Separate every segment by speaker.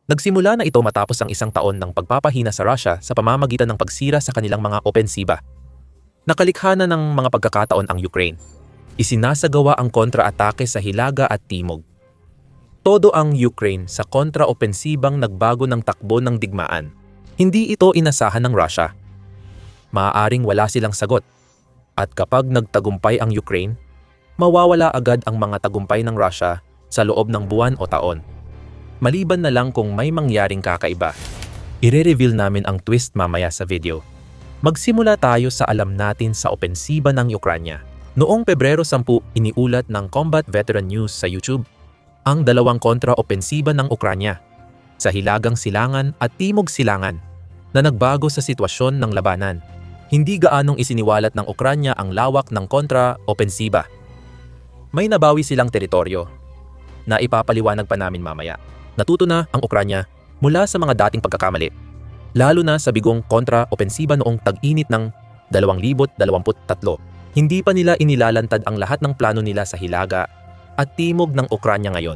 Speaker 1: Nagsimula na ito matapos ang isang taon ng pagpapahina sa Russia sa pamamagitan ng pagsira sa kanilang mga opensiba. Nakalikha na ng mga pagkakataon ang Ukraine. Isinasagawa ang kontra-atake sa Hilaga at Timog. Todo ang Ukraine sa kontra-opensibang nagbago ng takbo ng digmaan. Hindi ito inasahan ng Russia. Maaaring wala silang sagot. At kapag nagtagumpay ang Ukraine, mawawala agad ang mga tagumpay ng Russia sa loob ng buwan o taon. Maliban na lang kung may mangyaring kakaiba. Ire-reveal namin ang twist mamaya sa video. Magsimula tayo sa alam natin sa opensiba ng Ukranya. Noong Pebrero 10, iniulat ng Combat Veteran News sa YouTube ang dalawang kontra-opensiba ng Ukranya sa Hilagang Silangan at Timog Silangan na nagbago sa sitwasyon ng labanan. Hindi gaanong isiniwalat ng Ukranya ang lawak ng kontra-opensiba. May nabawi silang teritoryo na ipapaliwanag pa namin mamaya. Natuto na ang Ukranya mula sa mga dating pagkakamali, lalo na sa bigong kontra-opensiba noong tag-init ng 2023. Hindi pa nila inilalantad ang lahat ng plano nila sa Hilaga at Timog ng Ukranya ngayon.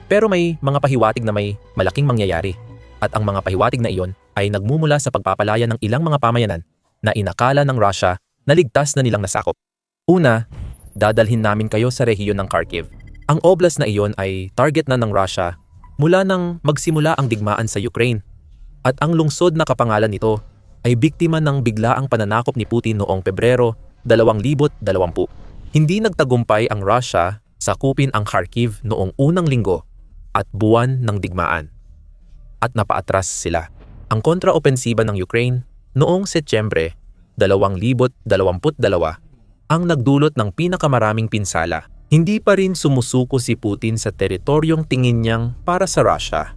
Speaker 1: Pero may mga pahiwatig na may malaking mangyayari at ang mga pahiwatig na iyon ay nagmumula sa pagpapalaya ng ilang mga pamayanan na inakala ng Russia na ligtas na nilang nasakop. Una, dadalhin namin kayo sa rehiyon ng Kharkiv. Ang oblast na iyon ay target na ng Russia mula nang magsimula ang digmaan sa Ukraine at ang lungsod na kapangalan nito ay biktima ng biglaang pananakop ni Putin noong Pebrero 2020. Hindi nagtagumpay ang Russia sakupin ang Kharkiv noong unang linggo at buwan ng digmaan at napaatras sila. Ang kontraopensiba ng Ukraine noong Setyembre 2022 ang nagdulot ng pinakamaraming pinsala. Hindi pa rin sumusuko si Putin sa teritoryong tingin niyang para sa Russia.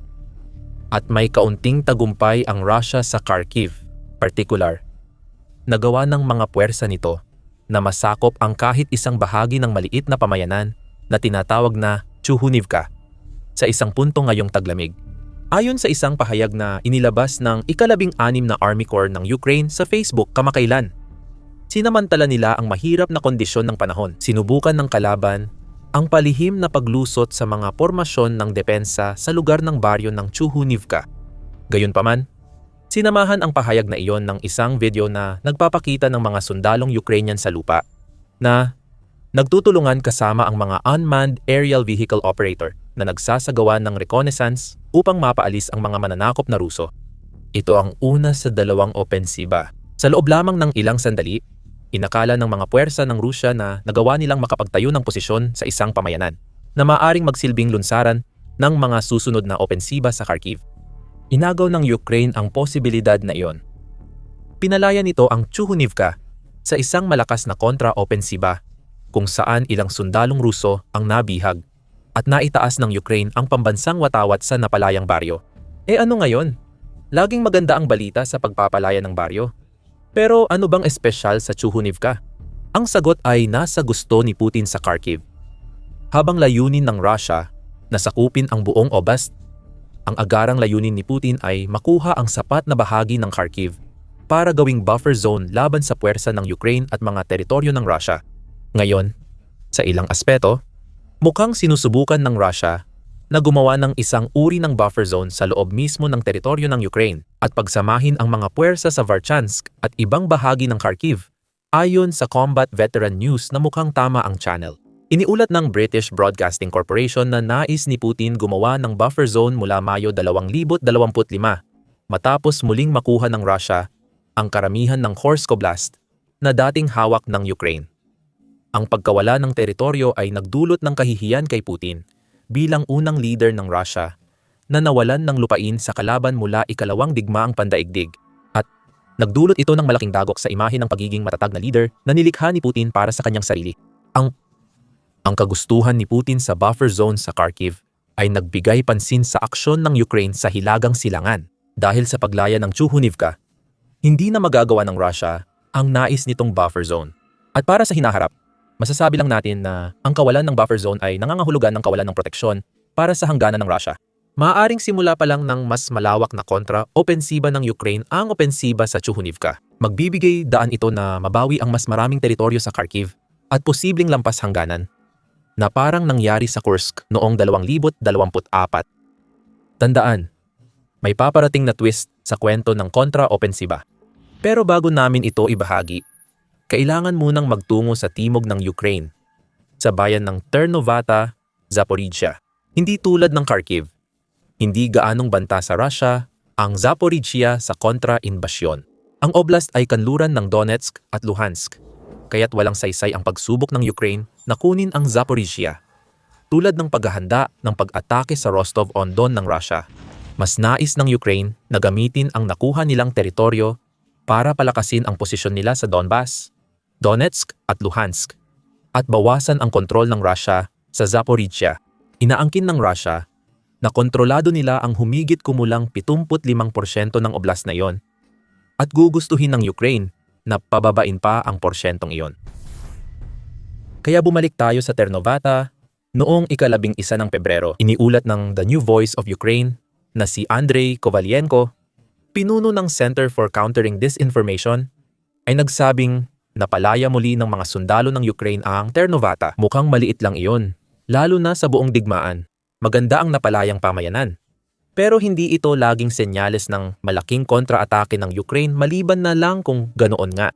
Speaker 1: At may kaunting tagumpay ang Russia sa Kharkiv, particular. Nagawa ng mga puwersa nito na masakop ang kahit isang bahagi ng maliit na pamayanan na tinatawag na Chuhunivka sa isang punto ngayong taglamig. Ayon sa isang pahayag na inilabas ng ika-16 na Army Corps ng Ukraine sa Facebook kamakailan, sinamantala nila ang mahirap na kondisyon ng panahon. Sinubukan ng kalaban ang palihim na paglusot sa mga pormasyon ng depensa sa lugar ng baryo ng Chuhunivka. Gayunpaman, sinamahan ang pahayag na iyon ng isang video na nagpapakita ng mga sundalong Ukrainian sa lupa na nagtutulungan kasama ang mga unmanned aerial vehicle operator na nagsasagawa ng reconnaissance upang mapaalis ang mga mananakop na Ruso. Ito ang una sa dalawang opensiba. Sa loob lamang ng ilang sandali, inakala ng mga puwersa ng Rusya na nagawa nilang makapagtayo ng posisyon sa isang pamayanan na maaaring magsilbing lunsaran ng mga susunod na opensiba sa Kharkiv. Inagaw ng Ukraine ang posibilidad na iyon. Pinalaya nito ang Chuhunivka sa isang malakas na kontra-opensiba kung saan ilang sundalong Ruso ang nabihag at naitaas ng Ukraine ang pambansang watawat sa napalayang baryo. Ano ngayon? Laging maganda ang balita sa pagpapalaya ng baryo. Pero ano bang espesyal sa Chuhunivka? Ang sagot ay nasa gusto ni Putin sa Kharkiv. Habang layunin ng Russia na sakupin ang buong oblast, ang agarang layunin ni Putin ay makuha ang sapat na bahagi ng Kharkiv para gawing buffer zone laban sa puwersa ng Ukraine at mga teritoryo ng Russia. Ngayon, sa ilang aspeto, mukhang sinusubukan ng Russia na gumawa ng isang uri ng buffer zone sa loob mismo ng teritoryo ng Ukraine at pagsamahin ang mga puwersa sa Verkhansk at ibang bahagi ng Kharkiv, ayon sa Combat Veteran News na mukhang tama ang channel. Iniulat ng British Broadcasting Corporation na nais ni Putin gumawa ng buffer zone mula Mayo 2025 matapos muling makuha ng Russia ang karamihan ng Kharkov Oblast na dating hawak ng Ukraine. Ang pagkawala ng teritoryo ay nagdulot ng kahihiyan kay Putin bilang unang leader ng Russia na nawalan ng lupain sa kalaban mula ikalawang digmaang pandaigdig at nagdulot ito ng malaking dagok sa imahe ng pagiging matatag na leader na nilikha ni Putin para sa kanyang sarili. Ang kagustuhan ni Putin sa buffer zone sa Kharkiv ay nagbigay pansin sa aksyon ng Ukraine sa Hilagang Silangan. Dahil sa paglaya ng Chuhunivka, hindi na magagawa ng Russia ang nais nitong buffer zone. At para sa hinaharap, masasabi lang natin na ang kawalan ng buffer zone ay nangangahulugan ng kawalan ng proteksyon para sa hangganan ng Russia. Maaaring simula pa lang ng mas malawak na kontra-opensiba ng Ukraine ang opensiba sa Chuhunivka. Magbibigay daan ito na mabawi ang mas maraming teritoryo sa Kharkiv at posibleng lampas hangganan na parang nangyari sa Kursk noong 2024. Tandaan, May paparating na twist sa kwento ng kontra-opensiba. Pero bago namin ito ibahagi, kailangan munang magtungo sa timog ng Ukraine, sa bayan ng Ternovata, Zaporizhia. Hindi tulad ng Kharkiv, hindi gaanong banta sa Russia ang Zaporizhia sa kontra-inbasyon. Ang oblast ay kanluran ng Donetsk at Luhansk, kaya't walang saysay ang pagsubok ng Ukraine na kunin ang Zaporizhia. Tulad ng paghahanda ng pag-atake sa Rostov-on-Don ng Russia, mas nais ng Ukraine na gamitin ang nakuha nilang teritoryo para palakasin ang posisyon nila sa Donbas, Donetsk at Luhansk, at bawasan ang kontrol ng Russia sa Zaporizhia. Inaangkin ng Russia na kontrolado nila ang humigit kumulang 75% ng oblast na iyon at gugustuhin ng Ukraine na pababain pa ang porsyentong iyon. Kaya bumalik tayo sa Ternovata noong 11 ng Pebrero. Iniulat ng The New Voice of Ukraine na si Andrei Kovalyenko, pinuno ng Center for Countering Disinformation, ay nagsabing napalaya muli ng mga sundalo ng Ukraine ang Ternovata. Mukhang maliit lang iyon, lalo na sa buong digmaan. Maganda ang napalayang pamayanan. Pero hindi ito laging senyales ng malaking kontra-atake ng Ukraine maliban na lang kung ganoon nga.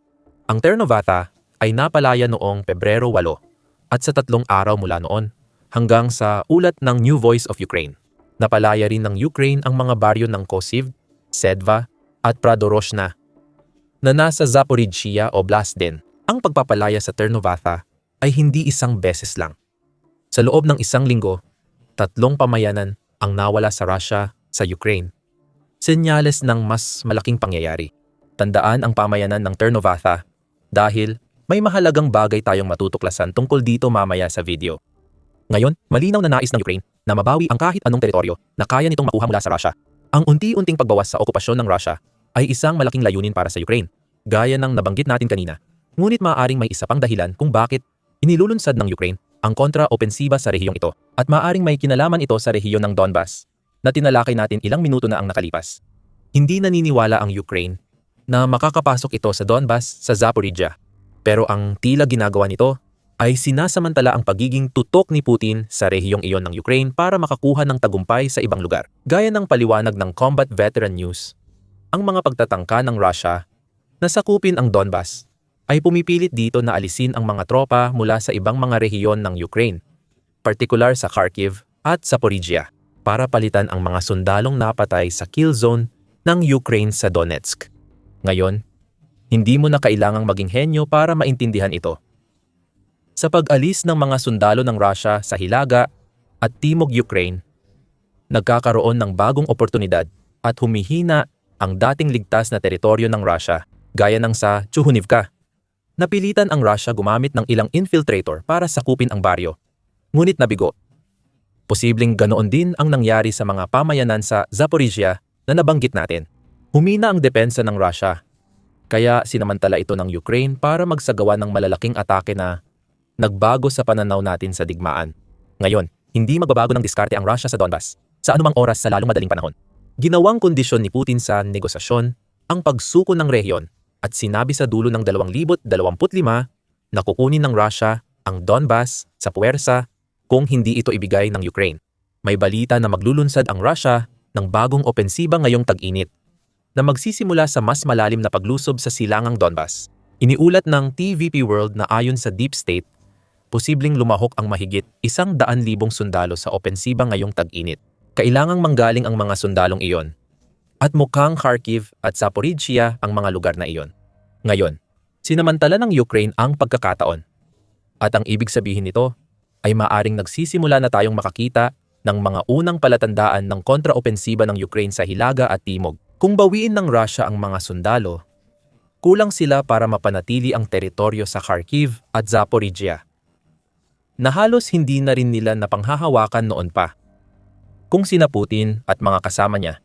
Speaker 1: Ang Ternovata ay napalaya noong Pebrero 8 at sa 3 araw mula noon hanggang sa ulat ng New Voice of Ukraine. Napalaya rin ng Ukraine ang mga baryo ng Kosiv, Sedva at Pradoroshna na nasa Zaporizhia Oblast din. Ang pagpapalaya sa Ternovata ay hindi isang beses lang. Sa loob ng 1 linggo, 3 pamayanan ang nawala sa Russia sa Ukraine. Senyales ng mas malaking pangyayari. Tandaan ang pamayanan ng Ternovata dahil may mahalagang bagay tayong matutuklasan tungkol dito mamaya sa video. Ngayon, malinaw na nais ng Ukraine na mabawi ang kahit anong teritoryo na kaya nitong makuha mula sa Russia. Ang unti-unting pagbawas sa okupasyon ng Russia ay isang malaking layunin para sa Ukraine, gaya ng nabanggit natin kanina. Ngunit maaaring may isa pang dahilan kung bakit inilulunsad ng Ukraine ang kontra-opensiba sa rehiyong ito at maaaring may kinalaman ito sa rehiyon ng Donbas na tinalakay natin ilang minuto na ang nakalipas. Hindi naniniwala ang Ukraine na makakapasok ito sa Donbas sa Zaporizhia, pero ang tila ginagawa nito ay sinasamantala ang pagiging tutok ni Putin sa rehiyong iyon ng Ukraine para makakuha ng tagumpay sa ibang lugar. Gaya ng paliwanag ng Combat Veteran News, ang mga pagtatangka ng Russia na sakupin ang Donbas ay pumipilit dito na alisin ang mga tropa mula sa ibang mga rehiyon ng Ukraine, partikular sa Kharkiv at Zaporizhia, para palitan ang mga sundalong napatay sa kill zone ng Ukraine sa Donetsk. Ngayon, hindi mo na kailangang maging henyo para maintindihan ito. Sa pag-alis ng mga sundalo ng Russia sa Hilaga at Timog Ukraine, nagkakaroon ng bagong oportunidad at humihina ang dating ligtas na teritoryo ng Russia, gaya ng sa Chuhunivka. Napilitan ang Russia gumamit ng ilang infiltrator para sakupin ang baryo, ngunit nabigo. Posibleng ganoon din ang nangyari sa mga pamayanan sa Zaporizhia na nabanggit natin. Humina ang depensa ng Russia, kaya sinamantala ito ng Ukraine para magsagawa ng malalaking atake na nagbago sa pananaw natin sa digmaan. Ngayon, hindi magbabago ng diskarte ang Russia sa Donbas sa anumang oras sa lalong madaling panahon. Ginawang kondisyon ni Putin sa negosasyon ang pagsuko ng rehiyon at sinabi sa dulo ng 2025 na kukunin ng Russia ang Donbas sa puwersa kung hindi ito ibigay ng Ukraine. May balita na maglulunsad ang Russia ng bagong opensiba ngayong tag-init na magsisimula sa mas malalim na paglusob sa silangang Donbas. Iniulat ng TVP World na ayon sa Deep State, posibleng lumahok ang mahigit 100,000 sundalo sa opensiba ngayong tag-init. Kailangang manggaling ang mga sundalong iyon. At mukhang Kharkiv at Zaporizhia ang mga lugar na iyon. Ngayon, sinamantala ng Ukraine ang pagkakataon. At ang ibig sabihin nito ay maaring nagsisimula na tayong makakita ng mga unang palatandaan ng kontra-opensiba ng Ukraine sa Hilaga at Timog. Kung bawiin ng Russia ang mga sundalo, kulang sila para mapanatili ang teritoryo sa Kharkiv at Zaporizhia, na halos hindi na rin nila napanghahawakan noon pa. Kung sina Putin at mga kasama niya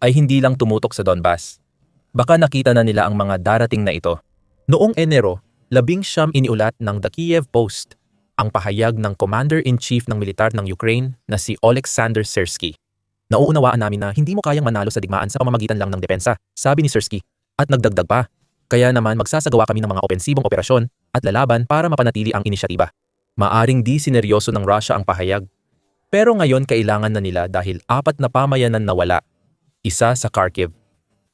Speaker 1: ay hindi lang tumutok sa Donbas, baka nakita na nila ang mga darating na ito. Noong Enero, 19 iniulat ng The Kiev Post ang pahayag ng Commander-in-Chief ng militar ng Ukraine na si Oleksandr Syrsky. Nauunawaan namin na hindi mo kayang manalo sa digmaan sa pamamagitan lang ng depensa, sabi ni Syrsky, at nagdagdag pa. Kaya naman magsasagawa kami ng mga opensibong operasyon at lalaban para mapanatili ang inisyatiba. Maaring di sineryoso ng Russia ang pahayag, pero ngayon kailangan na nila dahil 4 na pamayanan na wala. 1 sa Kharkiv,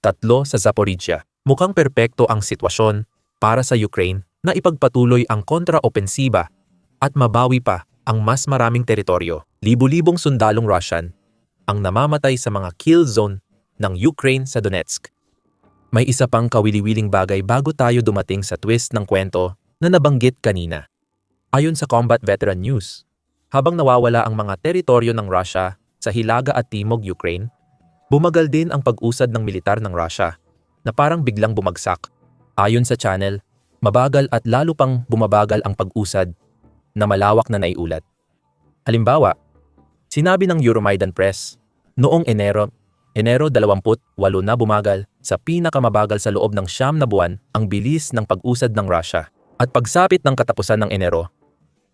Speaker 1: 3 sa Zaporizhia. Mukhang perpekto ang sitwasyon para sa Ukraine na ipagpatuloy ang kontraopensiba at mabawi pa ang mas maraming teritoryo. Libu-libong sundalong Russian ang namamatay sa mga kill zone ng Ukraine sa Donetsk. May isa pang kawili-wiling bagay bago tayo dumating sa twist ng kwento na nabanggit kanina. Ayon sa Combat Veteran News, habang nawawala ang mga teritoryo ng Russia sa Hilaga at Timog Ukraine, bumagal din ang pag-usad ng militar ng Russia na parang biglang bumagsak. Ayon sa channel, mabagal at lalo pang bumabagal ang pag-usad na malawak na naiulat. Halimbawa, sinabi ng Euromaidan Press noong Enero 28 na bumagal sa pinakamabagal sa loob ng 9 na buwan ang bilis ng pag-usad ng Russia. At pagsapit ng katapusan ng Enero,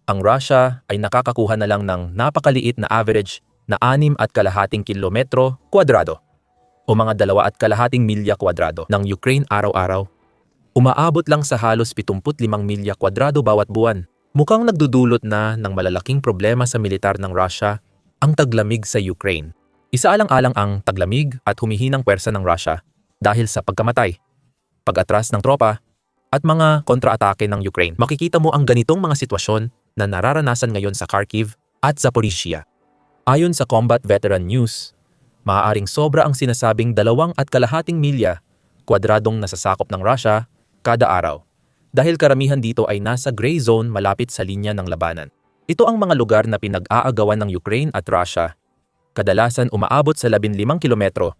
Speaker 1: ang Russia ay nakakakuha na lang ng napakaliit na average na 6.5 kilometro kwadrado o mga 2.5 milya kwadrado ng Ukraine araw-araw. Umaabot lang sa halos 75 milya kwadrado bawat buwan. Mukhang nagdudulot na ng malalaking problema sa militar ng Russia ang taglamig sa Ukraine. Isaalang-alang ang taglamig at humihinang pwersa ng Russia dahil sa pagkamatay, pag-atras ng tropa, at mga kontra-atake ng Ukraine. Makikita mo ang ganitong mga sitwasyon na nararanasan ngayon sa Kharkiv at Zaporizhia. Ayon sa Combat Veteran News, maaaring sobra ang sinasabing 2.5 milya kwadradong nasasakop ng Russia kada araw dahil karamihan dito ay nasa gray zone malapit sa linya ng labanan. Ito ang mga lugar na pinag-aagawan ng Ukraine at Russia. Kadalasan umaabot sa 15 kilometro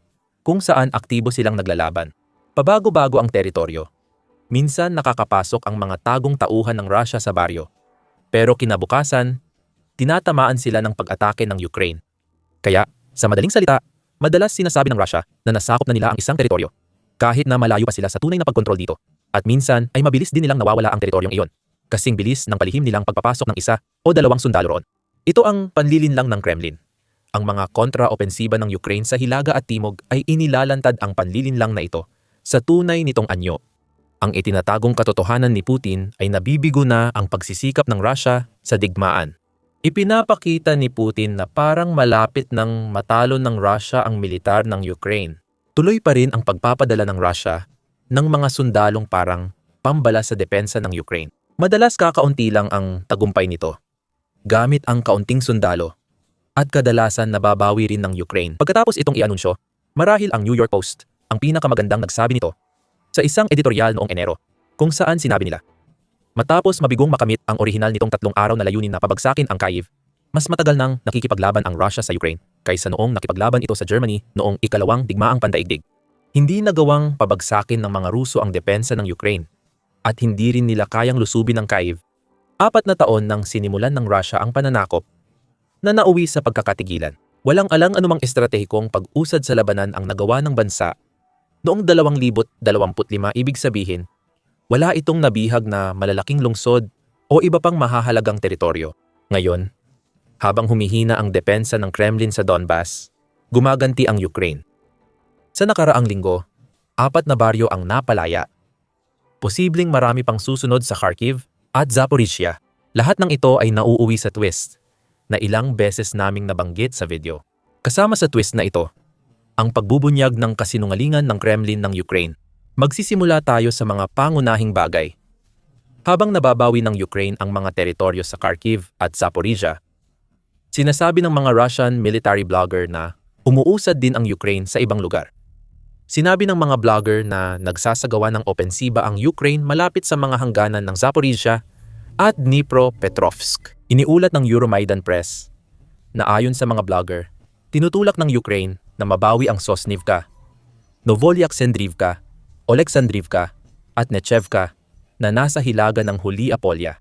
Speaker 1: kung saan aktibo silang naglalaban. Pabago-bago ang teritoryo. Minsan nakakapasok ang mga tagong tauhan ng Russia sa baryo. Pero kinabukasan, tinatamaan sila ng pag-atake ng Ukraine. Kaya, sa madaling salita, madalas sinasabi ng Russia na nasakop na nila ang isang teritoryo kahit na malayo pa sila sa tunay na pagkontrol dito. At minsan ay mabilis din nilang nawawala ang teritoryong iyon, kasing bilis ng palihim nilang pagpapasok ng 1 o 2 sundalo roon. Ito ang panlilinlang ng Kremlin. Ang mga kontra-opensiba ng Ukraine sa Hilaga at Timog ay inilalantad ang panlilinlang na ito sa tunay nitong anyo. Ang itinatagong katotohanan ni Putin ay nabibigo na ang pagsisikap ng Russia sa digmaan. Ipinapakita ni Putin na parang malapit ng matalo ng Russia ang militar ng Ukraine. Tuloy pa rin ang pagpapadala ng Russia ng mga sundalong parang pambala sa depensa ng Ukraine. Madalas kakaunti lang ang tagumpay nito, gamit ang kaunting sundalo, at kadalasan nababawi rin ng Ukraine. Pagkatapos itong ianunsyo, marahil ang New York Post ang pinakamagandang nagsabi nito sa isang editorial noong Enero, kung saan sinabi nila, matapos mabigong makamit ang orihinal nitong 3 araw na layunin na pabagsakin ang Kyiv, mas matagal nang nakikipaglaban ang Russia sa Ukraine kaysa noong nakipaglaban ito sa Germany noong ikalawang digmaang pandaigdig. Hindi nagawang pabagsakin ng mga Ruso ang depensa ng Ukraine at hindi rin nila kayang lusubin ang Kyiv. 4 na taon nang sinimulan ng Russia ang pananakop na nauwi sa pagkakatigilan. Walang alang anumang estratehikong pag-usad sa labanan ang nagawa ng bansa noong 2025, ibig sabihin, wala itong nabihag na malalaking lungsod o iba pang mahahalagang teritoryo. Ngayon, habang humihina ang depensa ng Kremlin sa Donbas, gumaganti ang Ukraine. Sa nakaraang linggo, 4 na baryo ang napalaya. Posibleng marami pang susunod sa Kharkiv at Zaporizhia. Lahat ng ito ay nauuwi sa twist na ilang beses naming nabanggit sa video. Kasama sa twist na ito, ang pagbubunyag ng kasinungalingan ng Kremlin ng Ukraine. Magsisimula tayo sa mga pangunahing bagay. Habang nababawi ng Ukraine ang mga teritoryo sa Kharkiv at Zaporizhia, sinasabi ng mga Russian military blogger na umuusad din ang Ukraine sa ibang lugar. Sinabi ng mga blogger na nagsasagawa ng opensiba ang Ukraine malapit sa mga hangganan ng Zaporizhia at Dnipropetrovsk. Iniulat ng Euromaidan Press na ayon sa mga blogger, tinutulak ng Ukraine na mabawi ang Sosnivka, Novolyaksandrivka, Oleksandrivka at Nechevka na nasa hilaga ng Huli Apolya.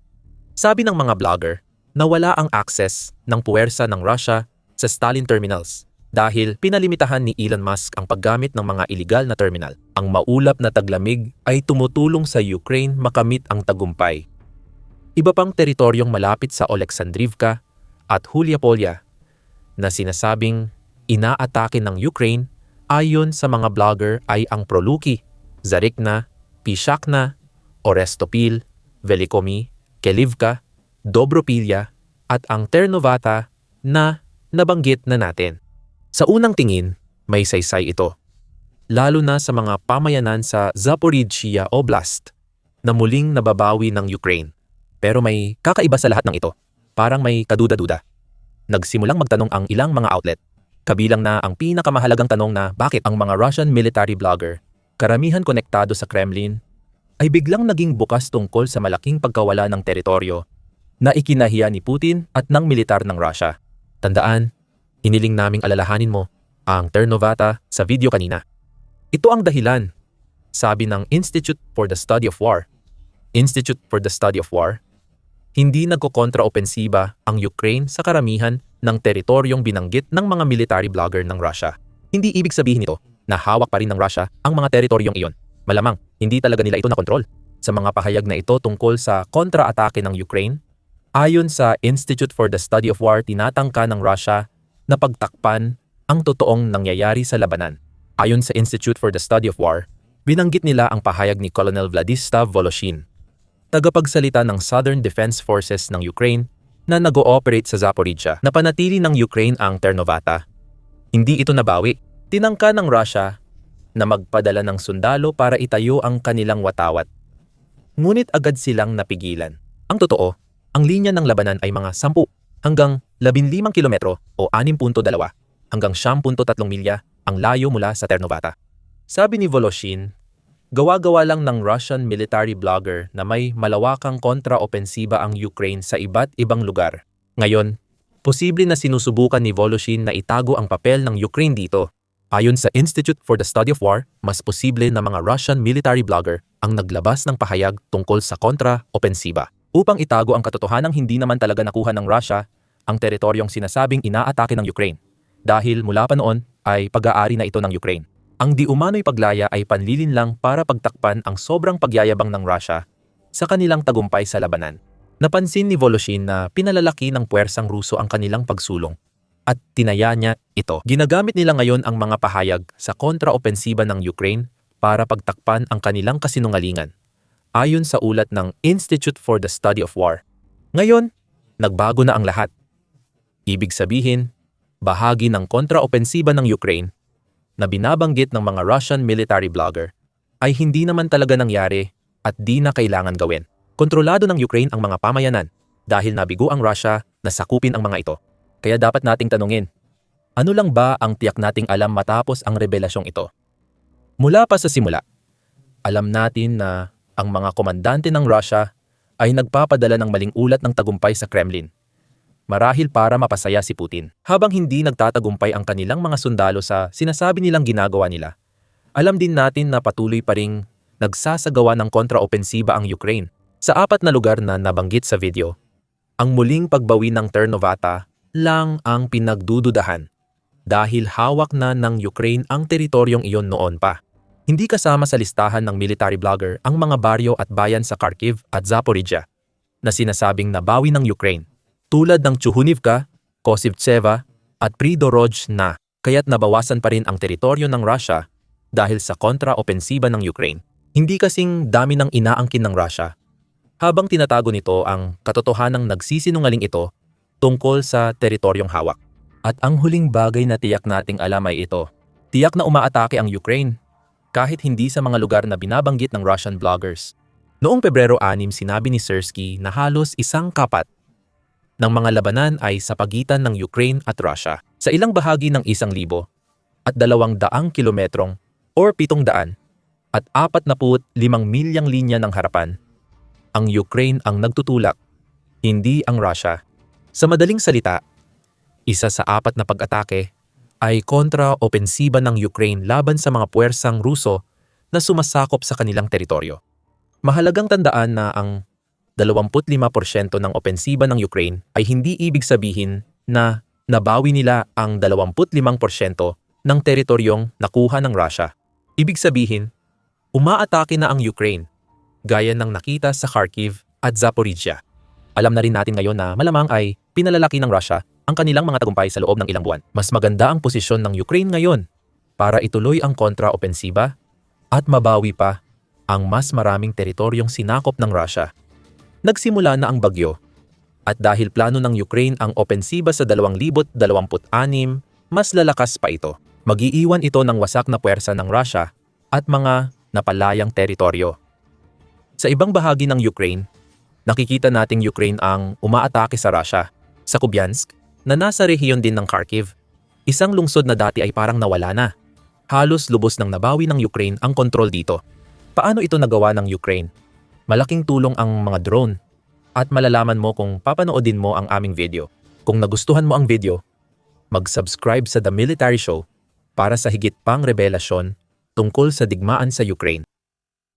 Speaker 1: Sabi ng mga blogger na wala ang access ng puwersa ng Russia sa Stalin terminals dahil pinalimitahan ni Elon Musk ang paggamit ng mga iligal na terminal. Ang maulap na taglamig ay tumutulong sa Ukraine makamit ang tagumpay. Iba pang teritoryong malapit sa Oleksandrivka at Huliapolya na sinasabing inaatake ng Ukraine ayon sa mga blogger ay ang Proluki, Zarikna, Pishakna, Orestopil, Velikomi, Kelivka, Dobropilya at ang Ternovata na nabanggit na natin. Sa unang tingin, May saysay ito, lalo na sa mga pamayanan sa Zaporizhzhia Oblast na muling nababawi ng Ukraine. Pero may kakaiba sa lahat ng ito. Parang may kaduda-duda. Nagsimulang magtanong ang ilang mga outlet. Kabilang na ang pinakamahalagang tanong na bakit ang mga Russian military blogger, karamihan konektado sa Kremlin, ay biglang naging bukas tungkol sa malaking pagkawala ng teritoryo na ikinahiya ni Putin at ng militar ng Russia. Tandaan, hiniling naming alalahanin mo ang Ternovata sa video kanina. Ito ang dahilan, sabi ng Institute for the Study of War. Institute for the Study of War, hindi nagkokontra-opensiba ang Ukraine sa karamihan ng teritoryong binanggit ng mga military blogger ng Russia. Hindi ibig sabihin nito na hawak pa rin ng Russia ang mga teritoryong iyon. Malamang, hindi talaga nila ito nakontrol. Sa mga pahayag na ito tungkol sa kontra-atake ng Ukraine, ayon sa Institute for the Study of War, tinatangka ng Russia na pagtakpan ang totoong nangyayari sa labanan. Ayon sa Institute for the Study of War, binanggit nila ang pahayag ni Colonel Vladislav Voloshin, tagapagsalita ng Southern Defense Forces ng Ukraine na nag-ooperate sa Zaporizhzhia, na panatili ng Ukraine ang Ternovata. Hindi ito nabawi. Tinangka ng Russia na magpadala ng sundalo para itayo ang kanilang watawat. Ngunit agad silang napigilan. Ang totoo, ang linya ng labanan ay mga 10 hanggang 15 kilometro o 6.2 hanggang 9.3 milya ang layo mula sa Ternovata. Sabi ni Voloshin, gawa-gawa lang ng Russian military blogger na may malawakang kontra-opensiba ang Ukraine sa iba't ibang lugar. Ngayon, posible na sinusubukan ni Voloshin na itago ang papel ng Ukraine dito. Ayon sa Institute for the Study of War, mas posible na mga Russian military blogger ang naglabas ng pahayag tungkol sa kontra-opensiba upang itago ang katotohanang hindi naman talaga nakuha ng Russia ang teritoryong sinasabing inaatake ng Ukraine dahil mula pa noon ay pag-aari na ito ng Ukraine. Ang di umano'y paglaya ay panlilin lang para pagtakpan ang sobrang pagyayabang ng Russia sa kanilang tagumpay sa labanan. Napansin ni Voloshin na pinalalaki ng puwersang Ruso ang kanilang pagsulong at tinaya niya ito. Ginagamit nila ngayon ang mga pahayag sa kontra-opensiba ng Ukraine para pagtakpan ang kanilang kasinungalingan, ayon sa ulat ng Institute for the Study of War. Ngayon, nagbago na ang lahat. Ibig sabihin, bahagi ng kontra-opensiba ng Ukraine na binabanggit ng mga Russian military blogger ay hindi naman talaga nangyari at di na kailangan gawin. Kontrolado ng Ukraine ang mga pamayanan dahil nabigo ang Russia na sakupin ang mga ito. Kaya dapat nating tanungin, ano lang ba ang tiyak nating alam matapos ang revelasyong ito? Mula pa sa simula, alam natin na ang mga komandante ng Russia ay nagpapadala ng maling ulat ng tagumpay sa Kremlin, marahil para mapasaya si Putin. Habang hindi nagtatagumpay ang kanilang mga sundalo sa sinasabi nilang ginagawa nila, alam din natin na patuloy pa ring nagsasagawa ng kontra-opensiba ang Ukraine. Sa 4 na lugar na nabanggit sa video, ang muling pagbawi ng Ternovata lang ang pinagdududahan dahil hawak na ng Ukraine ang teritoryong iyon noon pa. Hindi kasama sa listahan ng military blogger ang mga baryo at bayan sa Kharkiv at Zaporizhzhia na sinasabing nabawi ng Ukraine, tulad ng Chuhunivka, Kosivtseva at Pridorozhna, kaya't nabawasan pa rin ang teritoryo ng Russia dahil sa kontra-opensiba ng Ukraine. Hindi kasing dami ng inaangkin ng Russia, habang tinatago nito ang katotohanang nagsisinungaling ito tungkol sa teritoryong hawak. At ang huling bagay na tiyak nating alam ay ito, tiyak na umaatake ang Ukraine kahit hindi sa mga lugar na binabanggit ng Russian bloggers. Noong Pebrero 6, sinabi ni Syrskyi na halos 1/4 ng mga labanan ay sa pagitan ng Ukraine at Russia. Sa ilang bahagi ng 1,000 at 200 kilometrong or 700 at 45 milyang linya ng harapan, ang Ukraine ang nagtutulak, hindi ang Russia. Sa madaling salita, isa sa 4 na pag-atake ay kontra-opensiba ng Ukraine laban sa mga puwersang Ruso na sumasakop sa kanilang teritoryo. Mahalagang tandaan na ang 25% ng opensiba ng Ukraine ay hindi ibig sabihin na nabawi nila ang 25% ng teritoryong nakuha ng Russia. Ibig sabihin, umaatake na ang Ukraine, gaya ng nakita sa Kharkiv at Zaporizhzhia. Alam na rin natin ngayon na malamang ay pinalalaki ng Russia ang kanilang mga tagumpay sa loob ng ilang buwan. Mas maganda ang posisyon ng Ukraine ngayon para ituloy ang kontra-opensiba at mabawi pa ang mas maraming teritoryong sinakop ng Russia. Nagsimula na ang bagyo at dahil plano ng Ukraine ang opensiba sa 2026, mas lalakas pa ito. Mag-iiwan ito ng wasak na puwersa ng Russia at mga napalayang teritoryo. Sa ibang bahagi ng Ukraine, nakikita nating Ukraine ang umaatake sa Russia, sa Kupiansk, na nasa rehiyon din ng Kharkiv. Isang lungsod na dati ay parang nawala na. Halos lubos nang nabawi ng Ukraine ang kontrol dito. Paano ito nagawa ng Ukraine? Malaking tulong ang mga drone. At malalaman mo kung papanoodin mo ang aming video. Kung nagustuhan mo ang video, mag-subscribe sa The Military Show para sa higit pang revelasyon tungkol sa digmaan sa Ukraine.